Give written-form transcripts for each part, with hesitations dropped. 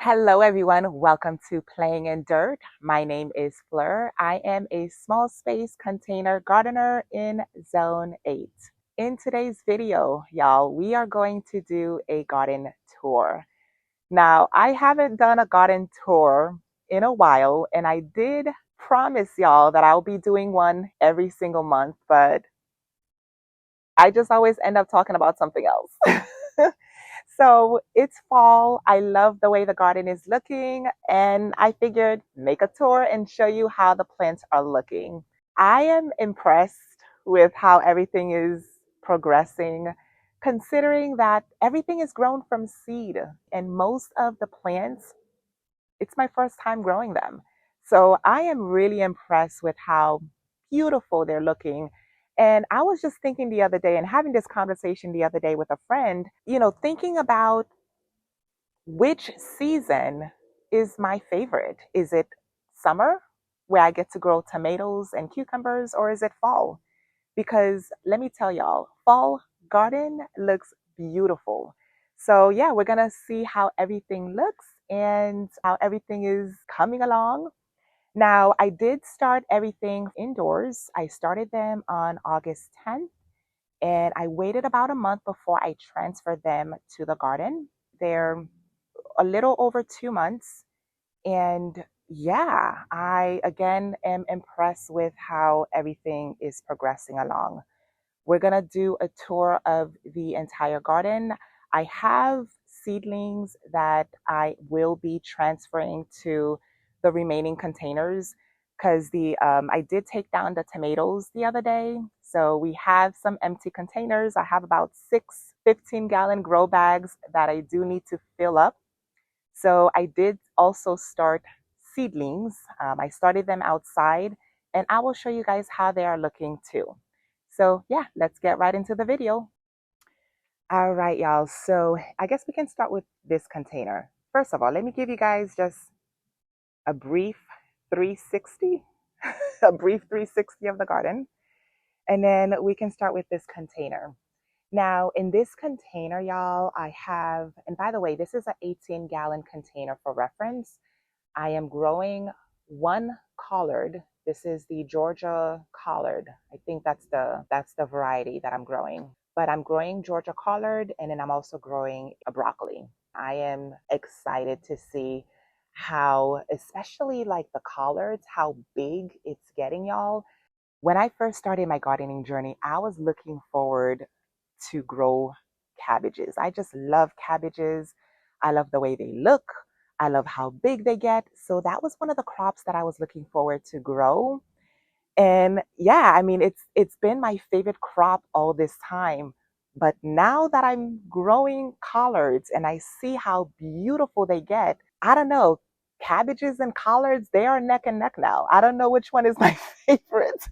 Hello, everyone. Welcome to Playing in Dirt. My name is Fleur. I am a small space container gardener in Zone 8. In today's video, y'all, we are going to do a garden tour. Now, I haven't done a garden tour in a while, and I did promise y'all that I'll be doing one every single month, but I just always end up talking about something else. So it's fall. I love the way the garden is looking, and I figured make a tour and show you how the plants are looking. I am impressed with how everything is progressing, considering that everything is grown from seed, and most of the plants, it's my first time growing them. So I am really impressed with how beautiful they're looking. And I was just thinking the other day and having this conversation the other day with a friend, thinking about which season is my favorite. Is it summer, where I get to grow tomatoes and cucumbers, or is it fall? Because let me tell y'all, fall garden looks beautiful. So yeah, we're gonna see how everything looks and how everything is coming along. Now, I did start everything indoors. I started them on August 10th, and I waited about a month before I transferred them to the garden. They're a little over 2 months. And yeah, I again am impressed with how everything is progressing along. We're going to do a tour of the entire garden. I have seedlings that I will be transferring to the remaining containers because the I did take down the tomatoes the other day. So we have some empty containers. I have about 6 15-gallon grow bags that I do need to fill up. So I did also start seedlings. I started them outside, and I will show you guys how they are looking too. So yeah, let's get right into the video. All right, y'all. So I guess we can start with this container. First of all, let me give you guys just a brief 360, a brief 360 of the garden. And then we can start with this container. Now, in this container, y'all, I have, and by the way, this is an 18-gallon container for reference. I am growing one collard. This is the Georgia collard. I think that's the variety that I'm growing. But I'm growing Georgia collard, and then I'm also growing a broccoli. I am excited to see how, especially like the collards, how big it's getting, y'all. When I first started my gardening journey, I was looking forward to grow cabbages. I just love cabbages. I love the way they look. I love how big they get. So that was one of the crops that I was looking forward to grow. And yeah, I mean it's been my favorite crop all this time. But now that I'm growing collards and I see how beautiful they get, I don't know, cabbages and collards, they are neck and neck now. I don't know which one is my favorite.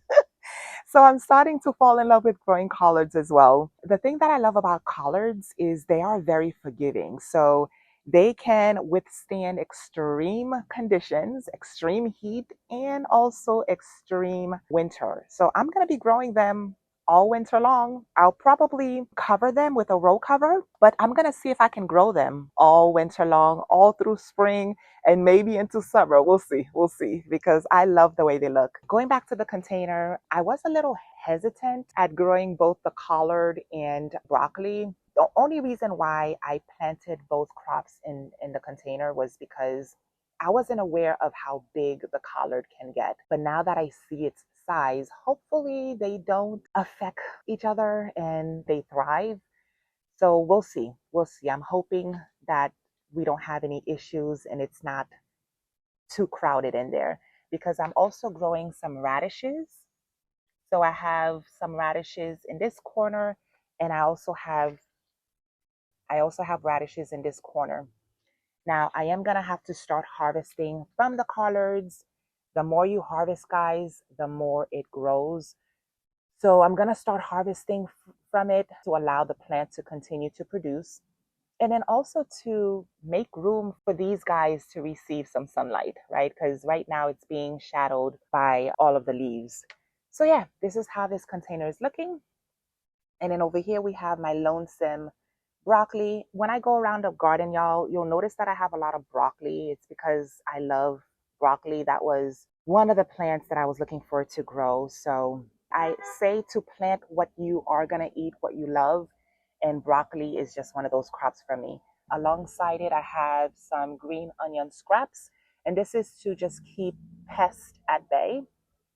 So I'm starting to fall in love with growing collards as well. The thing that I love about collards is they are very forgiving. So they can withstand extreme conditions, extreme heat, and also extreme winter. So I'm going to be growing them all winter long. I'll probably cover them with a row cover, but I'm going to see if I can grow them all winter long, all through spring, and maybe into summer. We'll see. We'll see, because I love the way they look. Going back to the container, I was a little hesitant at growing both the collard and broccoli. The only reason why I planted both crops in the container was because I wasn't aware of how big the collard can get. But now that I see its size, hopefully they don't affect each other and they thrive. So we'll see. We'll see. I'm hoping that we don't have any issues and it's not too crowded in there, because I'm also growing some radishes. So I have some radishes in this corner, and I also have radishes in this corner. Now I am gonna have to start harvesting from the collards. The more you harvest, guys, the more it grows. So I'm gonna start harvesting from it to allow the plant to continue to produce. And then also to make room for these guys to receive some sunlight, right? Because right now it's being shadowed by all of the leaves. So yeah, this is how this container is looking. And then over here we have my lonesome Broccoli, when I go around the garden, y'all, you'll notice that I have a lot of broccoli. It's because I love broccoli. That was one of the plants that I was looking for to grow. So I say to plant what you are going to eat, what you love. And broccoli is just one of those crops for me. Alongside it, I have some green onion scraps. And this is to just keep pests at bay.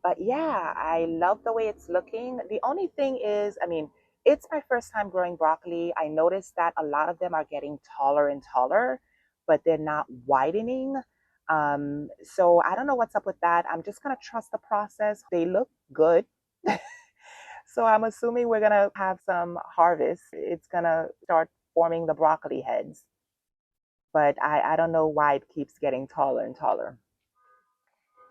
But yeah, I love the way it's looking. The only thing is, I mean, it's my first time growing broccoli. I noticed that a lot of them are getting taller and taller, but they're not widening. So I don't know what's up with that. I'm just gonna trust the process. They look good. So I'm assuming we're gonna have some harvest. It's gonna start forming the broccoli heads. But I don't know why it keeps getting taller and taller.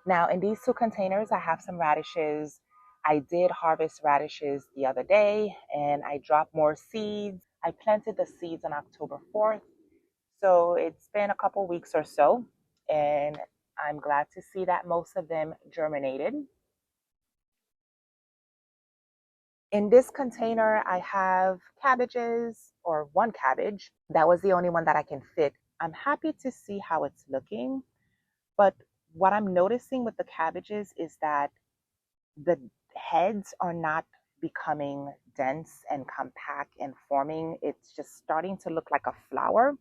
Now, in these two containers, I have some radishes. I did harvest radishes the other day and I dropped more seeds. I planted the seeds on October 4th. So it's been a couple weeks or so, and I'm glad to see that most of them germinated. In this container, I have cabbages, or one cabbage. That was the only one that I can fit. I'm happy to see how it's looking, but what I'm noticing with the cabbages is that the heads are not becoming dense and compact and forming. It's just starting to look like a flower.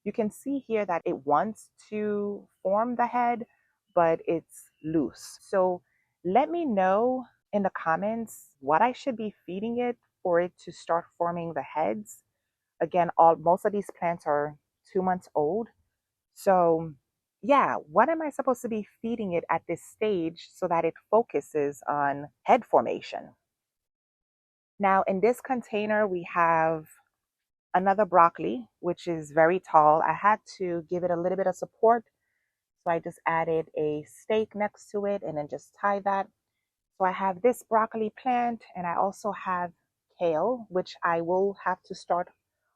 You can see here that it wants to form the head, but it's loose. So let me know in the comments what I should be feeding it for it to start forming the heads. Again, most of these plants are 2 months old. So yeah, what am I supposed to be feeding it at this stage so that it focuses on head formation? Now, in this container, we have another broccoli, which is very tall. I had to give it a little bit of support. So I just added a stake next to it and then just tie that. So I have this broccoli plant and I also have kale, which I will have to start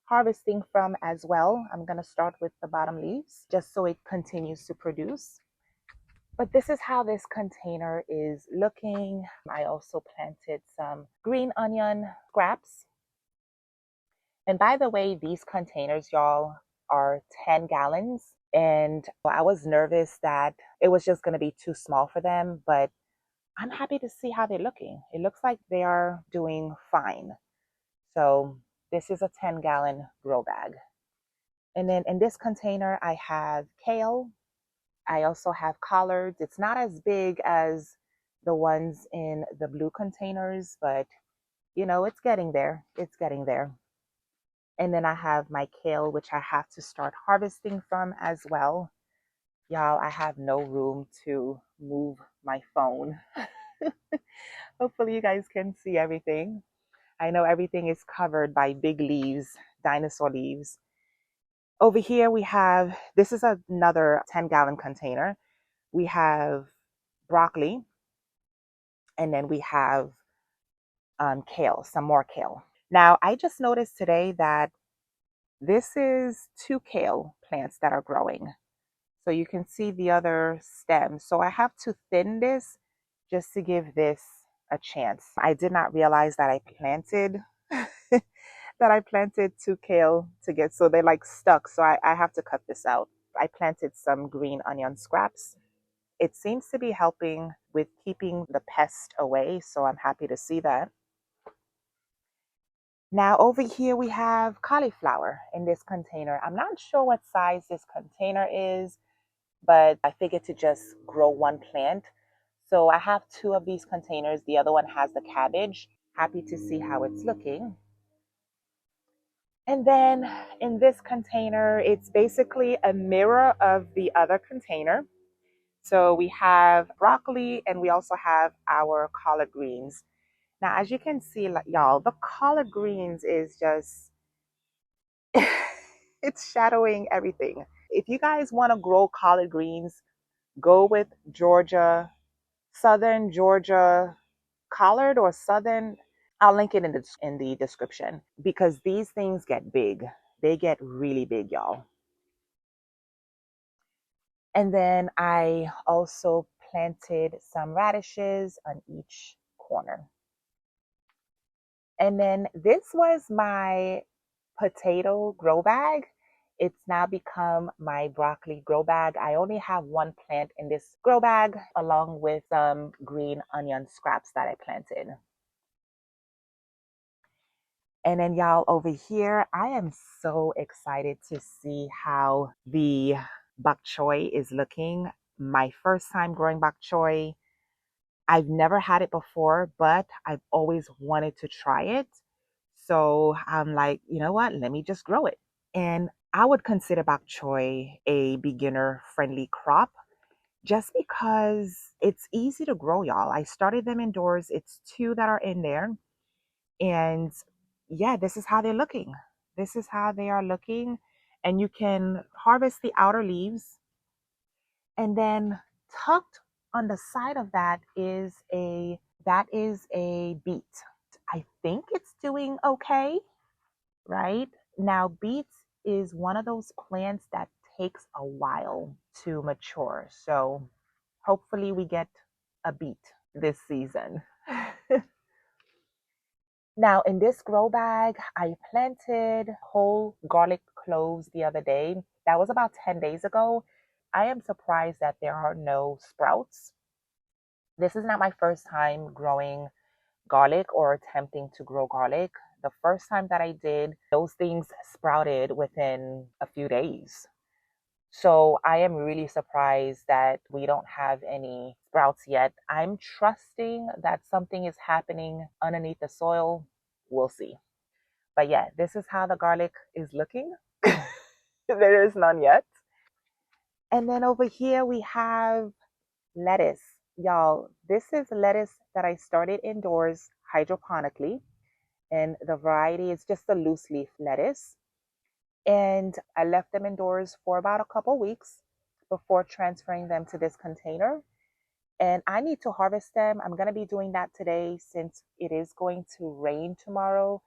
harvesting from as well. I'm going to start with the bottom leaves just so it continues to produce. But this is how this container is looking. I also planted some green onion scraps. And by the way, these containers, y'all, are 10 gallons. And I was nervous that it was just going to be too small for them, but I'm happy to see how they're looking. It looks like they are doing fine. So this is a 10-gallon grow bag. And then in this container, I have kale. I also have collards. It's not as big as the ones in the blue containers, but you know, it's getting there. It's getting there. And then I have my kale, which I have to start harvesting from as well. Y'all, I have no room to move my phone. Hopefully you guys can see everything. I know everything is covered by big leaves, dinosaur leaves. Over here we have, this is another 10-gallon container. We have broccoli, and then we have kale, some more kale. Now, I just noticed today that this is 2 kale plants that are growing. So you can see the other stems. So I have to thin this just to give this a chance. I did not realize that I planted that I planted 2 kale to get, so they're like stuck. So I have to cut this out. I planted some green onion scraps. It seems to be helping with keeping the pest away. So I'm happy to see that. Now over here we have cauliflower in this container. I'm not sure what size this container is, but I figured to just grow one plant. So I have 2 of these containers. The other one has the cabbage. Happy to see how it's looking. And then in this container, it's basically a mirror of the other container. So we have broccoli and we also have our collard greens. Now, as you can see, y'all, the collard greens is just, it's shadowing everything. If you guys want to grow collard greens, go with Georgia, Southern Georgia collard or Southern. I'll link it in the description because these things get big. They get really big, y'all. And then I also planted some radishes on each corner. And then this was my potato grow bag. It's now become my broccoli grow bag. I only have one plant in this grow bag along with some green onion scraps that I planted. And then y'all over here, I am so excited to see how the bok choy is looking. My first time growing bok choy. I've never had it before, but I've always wanted to try it. So I'm like, you know what? Let me just grow it. And I would consider bok choy a beginner friendly crop just because it's easy to grow, y'all. I started them indoors. It's two that are in there. And yeah, this is how they're looking. This is how they are looking. And you can harvest the outer leaves. And then tucked on the side of that is a beet. I think it's doing okay, right? Now, beets is one of those plants that takes a while to mature. So hopefully we get a beet this season. Now, in this grow bag, I planted whole garlic cloves the other day. That was about 10 days ago. I am surprised that there are no sprouts. This is not my first time growing garlic or attempting to grow garlic. The first time that I did, those things sprouted within a few days. So I am really surprised that we don't have any sprouts yet. I'm trusting that something is happening underneath the soil. We'll see. But yeah, this is how the garlic is looking. There is none yet. And then over here we have lettuce. Y'all, this is lettuce that I started indoors hydroponically. And the variety is just a loose leaf lettuce. And I left them indoors for about a couple weeks before transferring them to this container. And I need to harvest them. I'm going to be doing that today since it is going to rain tomorrow.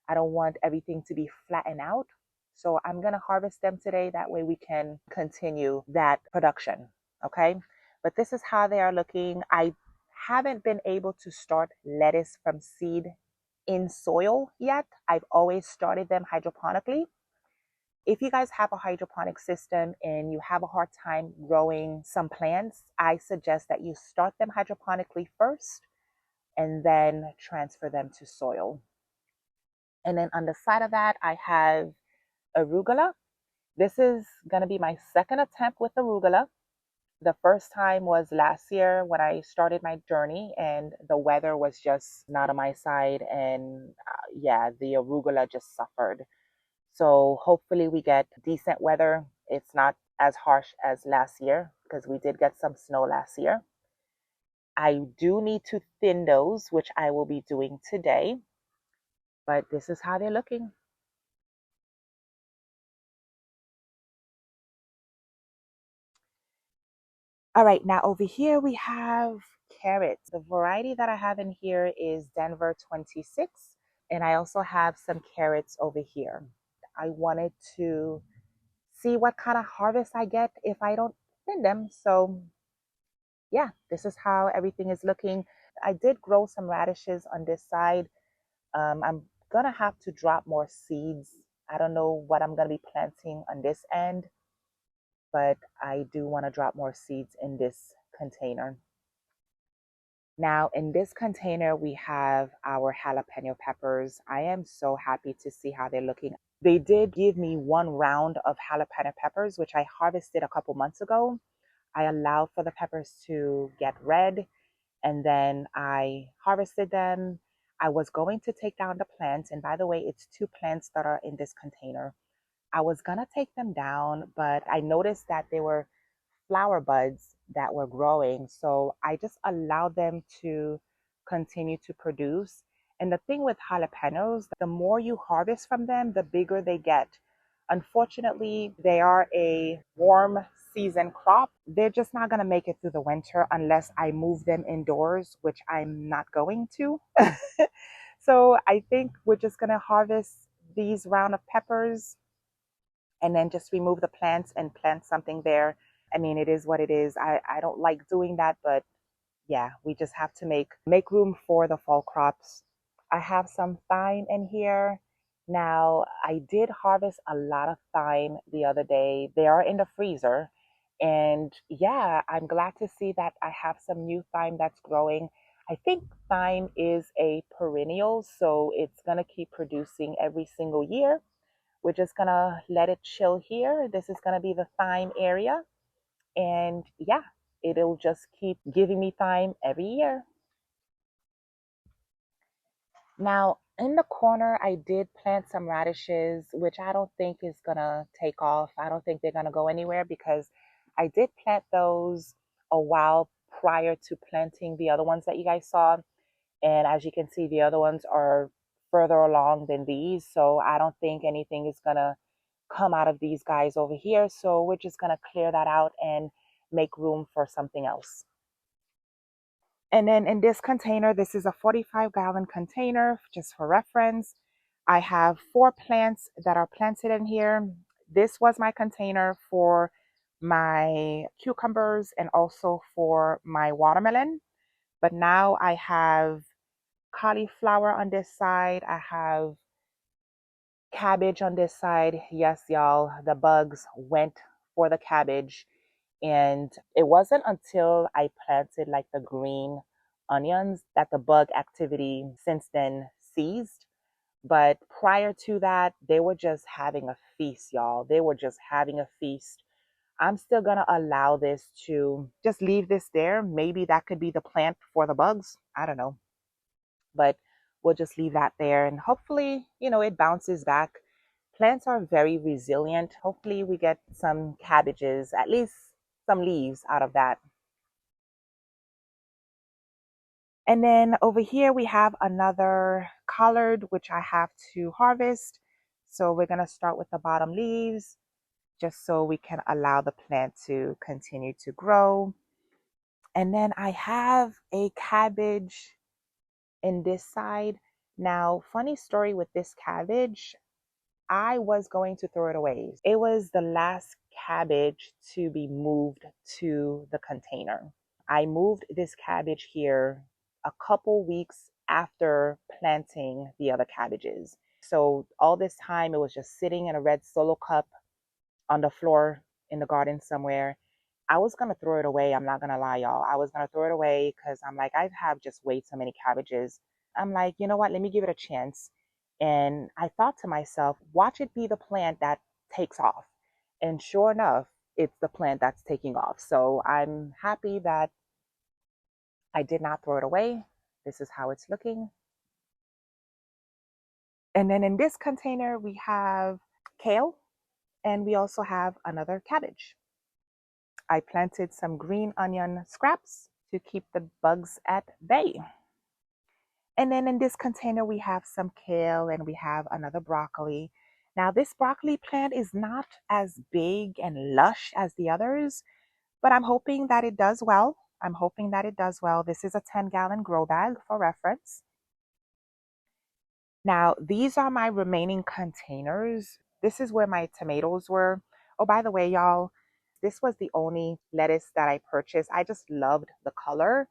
I don't want everything to be flattened out. So I'm going to harvest them today. That way we can continue that production. Okay. But this is how they are looking. I haven't been able to start lettuce from seed in soil yet. I've always started them hydroponically. If you guys have a hydroponic system and you have a hard time growing some plants, I suggest that you start them hydroponically first and then transfer them to soil. And then on the side of that, I have arugula. This is going to be my second attempt with arugula. The first time was last year when I started my journey and the weather was just not on my side. And yeah, the arugula just suffered. So hopefully we get decent weather. It's not as harsh as last year because we did get some snow last year. I do need to thin those, which I will be doing today. But this is how they're looking. All right, now over here we have carrots. The variety that I have in here is Denver 26, and I also have some carrots over here. I wanted to see what kind of harvest I get if I don't thin them. So yeah, this is how everything is looking. I did grow some radishes on this side. I'm gonna have to drop more seeds. I don't know what I'm gonna be planting on this end, but I do want to drop more seeds in this container. Now, in this container, we have our jalapeno peppers. I am so happy to see how they're looking. They did give me one round of jalapeno peppers, which I harvested a couple months ago. I allowed for the peppers to get red and then I harvested them. I was going to take down the plants. And by the way, it's two plants that are in this container. I was going to take them down, but I noticed that they were flower buds that were growing. So I just allowed them to continue to produce. And the thing with jalapenos, the more you harvest from them, the bigger they get. Unfortunately, they are a warm season crop. They're just not going to make it through the winter unless I move them indoors, which I'm not going to. So I think we're just going to harvest these round of peppers and then just remove the plants and plant something there. I mean, it is what it is. I don't like doing that, but yeah, we just have to make room for the fall crops. I have some thyme in here Now, I did harvest a lot of thyme the other day. They are in the freezer. And yeah, I'm glad to see that I have some new thyme that's growing. I think thyme is a perennial, so it's going to keep producing every single year. We're just going to let it chill here. This is going to be the thyme area. And yeah, it'll just keep giving me thyme every year. Now, in the corner, I did plant some radishes, which I don't think is gonna take off. I don't think they're gonna go anywhere because I did plant those a while prior to planting the other ones that you guys saw. And as you can see, the other ones are further along than these. So I don't think anything is gonna come out of these guys over here. So we're just gonna clear that out and make room for something else. And then in this container, this is a 45-gallon container, just for reference. I have 4 plants that are planted in here. This was my container for my cucumbers and also for my watermelon. But now I have cauliflower on this side. I have cabbage on this side. Yes, y'all, the bugs went for the cabbage. And it wasn't until I planted like the green onions that the bug activity since then ceased. But prior to that, they were just having a feast, y'all. They were just having a feast. I'm still going to allow this to just leave this there. Maybe that could be the plant for the bugs. I don't know. But we'll just leave that there. And hopefully, it bounces back. Plants are very resilient. Hopefully, we get some cabbages, at least some leaves out of that. And then over here, we have another collard, which I have to harvest. So we're going to start with the bottom leaves, just so we can allow the plant to continue to grow. And then I have a cabbage in this side. Now, funny story with this cabbage, I was going to throw it away. It was the last cabbage to be moved to the container. I moved this cabbage here a couple weeks after planting the other cabbages. So all this time it was just sitting in a red solo cup on the floor in the garden somewhere. I was gonna throw it away. I'm not gonna lie, y'all. I was gonna throw it away because I'm like, I have just way too many cabbages. I'm like, you know what? Let me give it a chance. And I thought to myself, watch it be the plant that takes off. And sure enough, it's the plant that's taking off. So I'm happy that I did not throw it away. This is how it's looking. And then in this container, we have kale and we also have another cabbage. I planted some green onion scraps to keep the bugs at bay. And then in this container, we have some kale and we have another broccoli. Now, this broccoli plant is not as big and lush as the others, but I'm hoping that it does well. I'm hoping that it does well. This is a 10-gallon grow bag for reference. Now, these are my remaining containers. This is where my tomatoes were. Oh, by the way, y'all, this was the only lettuce that I purchased. I just loved the color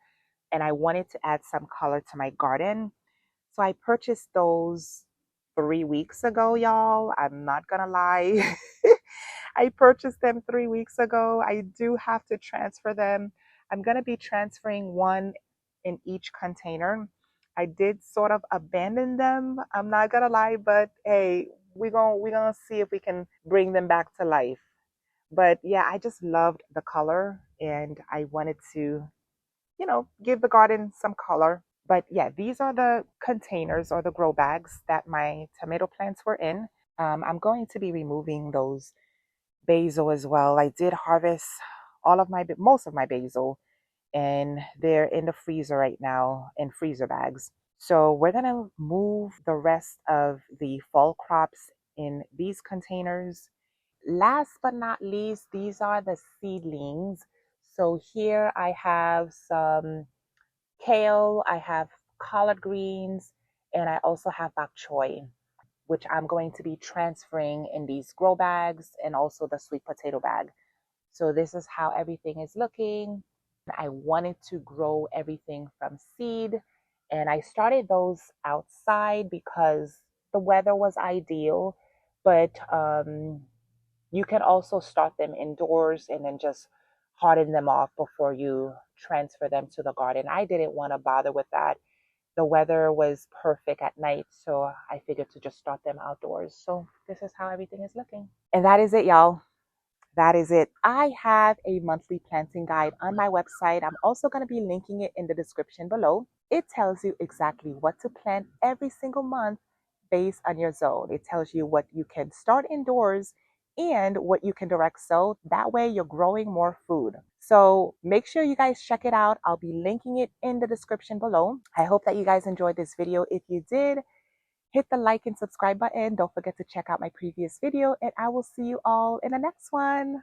and I wanted to add some color to my garden. So I purchased those 3 weeks ago, y'all. I'm not gonna lie. I purchased them 3 weeks ago. I do have to transfer them. I'm gonna be transferring one in each container. I did sort of abandon them. I'm not gonna lie, but hey, we're gonna see if we can bring them back to life. But yeah, I just loved the color and I wanted to, give the garden some color. But yeah, these are the containers or the grow bags that my tomato plants were in. I'm going to be removing those basil as well. I did harvest most of my basil, and they're in the freezer right now in freezer bags. So we're gonna move the rest of the fall crops in these containers. Last but not least, these are the seedlings. So here I have some kale, I have collard greens, and I also have bok choy, which I'm going to be transferring in these grow bags and also the sweet potato bag. So this is how everything is looking. I wanted to grow everything from seed, and I started those outside because the weather was ideal, but you can also start them indoors and then just harden them off before you transfer them to the garden. I didn't want to bother with that. The weather was perfect at night, so I figured to just start them outdoors. So this is how everything is looking. And that is it, y'all. That is it. I have a monthly planting guide on my website. I'm also going to be linking it in the description below. It tells you exactly what to plant every single month based on your zone. It tells you what you can start indoors and what you can direct sow. That way you're growing more food. So make sure you guys check it out. I'll be linking it in the description below. I hope that you guys enjoyed this video. If you did, hit the like and subscribe button. Don't forget to check out my previous video, and I will see you all in the next one.